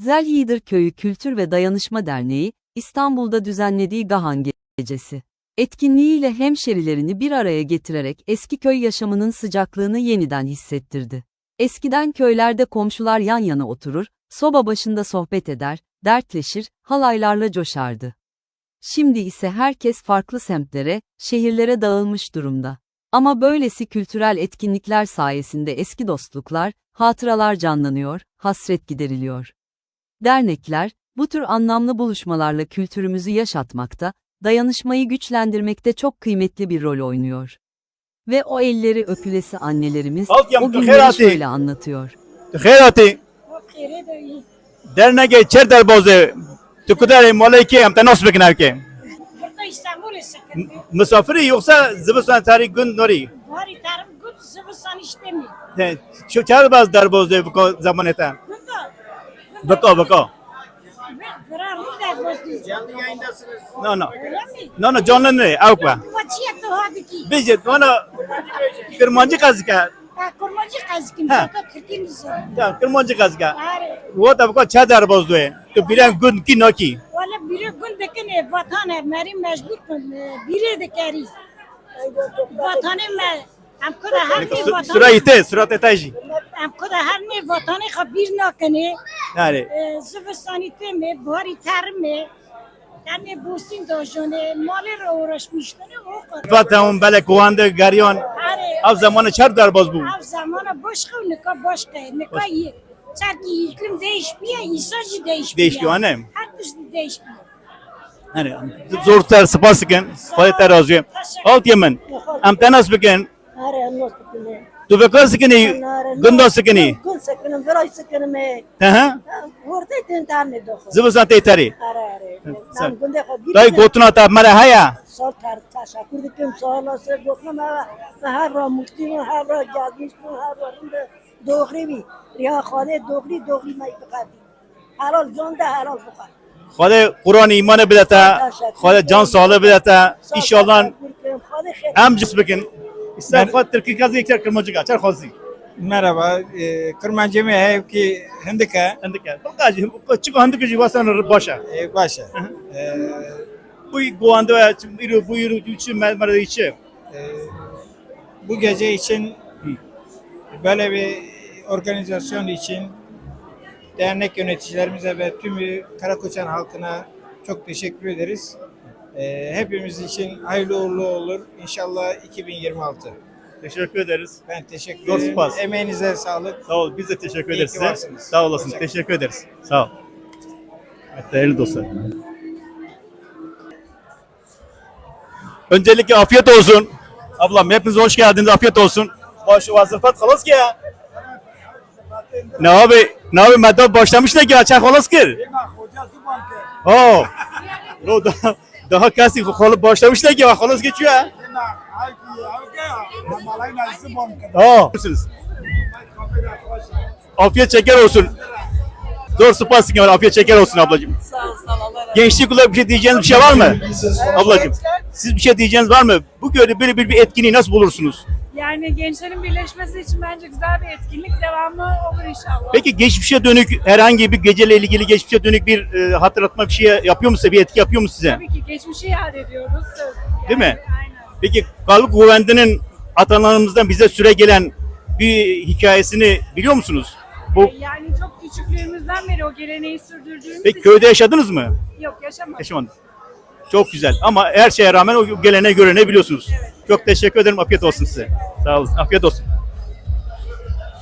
Zelhidir Köyü Kültür ve Dayanışma Derneği, İstanbul'da düzenlediği Gahan Gecesi etkinliğiyle hemşerilerini bir araya getirerek eski köy yaşamının sıcaklığını yeniden hissettirdi. Eskiden köylerde komşular yan yana oturur, soba başında sohbet eder, dertleşir, halaylarla coşardı. Şimdi ise herkes farklı semtlere, şehirlere dağılmış durumda. Ama böylesi kültürel etkinlikler sayesinde eski dostluklar, hatıralar canlanıyor, hasret gideriliyor. Dernekler, bu tür anlamlı buluşmalarla kültürümüzü yaşatmakta, dayanışmayı güçlendirmekte çok kıymetli bir rol oynuyor. Ve o elleri öpülesi annelerimiz, o günleri şöyle anlatıyor. Khairati dernek çer derboze tukudar malaki am tanos beknar ke misafiri yoksa zıbıstan tarih gün nori Bari tarım gün zıvısan istemiyor. şu çar baz derboze bu zaman eta bako Kırar derboz. canlı yayındasınız no canlı ne avukla Vatiye tohadı ki. bizce ona kırmancı kazıka Kurmacı kazıkım. Ha. Fakat kırkınızı. ya kırmancı kazıka Are. वो तब को छह दरबोज दो तो बिरंग गुन की Noki Valla biri gün dekene vatana meri mecbur biri de kari. Vatanı me am kuda her ne vatanı. सुरत ताजी Am kuda her ne vatanı habir nakane. yani Zıvısanite me bari tarım me. Yani bu sin dojone malı uğraşmışlar o kadar. fatam bele kuandı garyon Are. av zamanı çar dərboz bu. Av zamanı başka başka ne iyi. Çünkü iklim değişmiyor, insacı değişmiyor. Değişmiyor, annem. Her türlü değişmiyor. Yani zor ter spasiken, fayda razı. Alt yemen. Am tenas beken. Are nasıl Tu bekar sikini, gündo sikini. Gün sıkınım, veray sıkınım. Ha? Orada tane dokuz. Zıbısan teytari. Are. Nam günde kabir. Dayı gotuna ta mara haya. Sağ teşekkür ederim. Sağ olasın. Dokuma her ramukti, her rajadis, her varında doğru. Riya khade doğru may bakadi. Halal zonda halal bakar. Xwede Kur'an imanı bileta, xwede can sağlığı bileta. İnşallah am cis bikin. İster xwede Türkiye kazı ekler kırmacı kaçar xwezi. Merhaba, Kırmancı mı hev ki Hindika, Endike. Bakacı, çık handık ji vasan başa. başa. Bu guandı ya, bu yürü için mermere içi. Bu gece için böyle bir organizasyon için dernek yöneticilerimize ve tüm Karakoçan halkına çok teşekkür ederiz. Hepimiz için hayırlı uğurlu olur. İnşallah 2026. Teşekkür ederiz. Ben teşekkür Zor ederim. spas. Emeğinize sağlık. Sağ ol. Biz de teşekkür İyi ederiz ki size. varsınız. Sağ olasın. Teşekkür ederiz. Sağ ol. Evet, değerli dostlar. Öncelikle afiyet olsun. Ablam hepiniz hoş geldiniz. Afiyet olsun. Başı vazifat kalas ki ya. Ne abi madde başlamış ne ki açak kalas ki. Oh. Lo daha kasi başlamış ne ki kalas geçiyor ya. Oh. Afiyet şeker olsun. Zor spastik var. Afiyet şeker olsun ablacığım. Sağ ol, Allah razı olsun. Gençlik olarak bir şey diyeceğiniz bir şey var mı? Ablacığım. Siz bir şey diyeceğiniz var mı? Bu böyle bir etkinliği nasıl bulursunuz? Yani gençlerin birleşmesi için bence güzel bir etkinlik, devamı olur inşallah. Peki geçmişe dönük herhangi bir geceyle ilgili geçmişe dönük bir hatırlatma bir şey yapıyor mu size? Bir etki yapıyor mu size? Tabii ki geçmişi yad ediyoruz. Yani, Değil mi? Aynen. Peki Karlık Güvendi'nin atalarımızdan bize süre gelen bir hikayesini biliyor musunuz? Bu Yani çok küçüklüğümüzden beri o geleneği sürdürdüğümüz peki için... köyde yaşadınız mı? Yok, yaşamadım. Yaşamadınız. Çok güzel ama her şeye rağmen o gelene göre ne biliyorsunuz? Evet. Çok teşekkür ederim. Afiyet olsun size. Sağ olun. Afiyet olsun.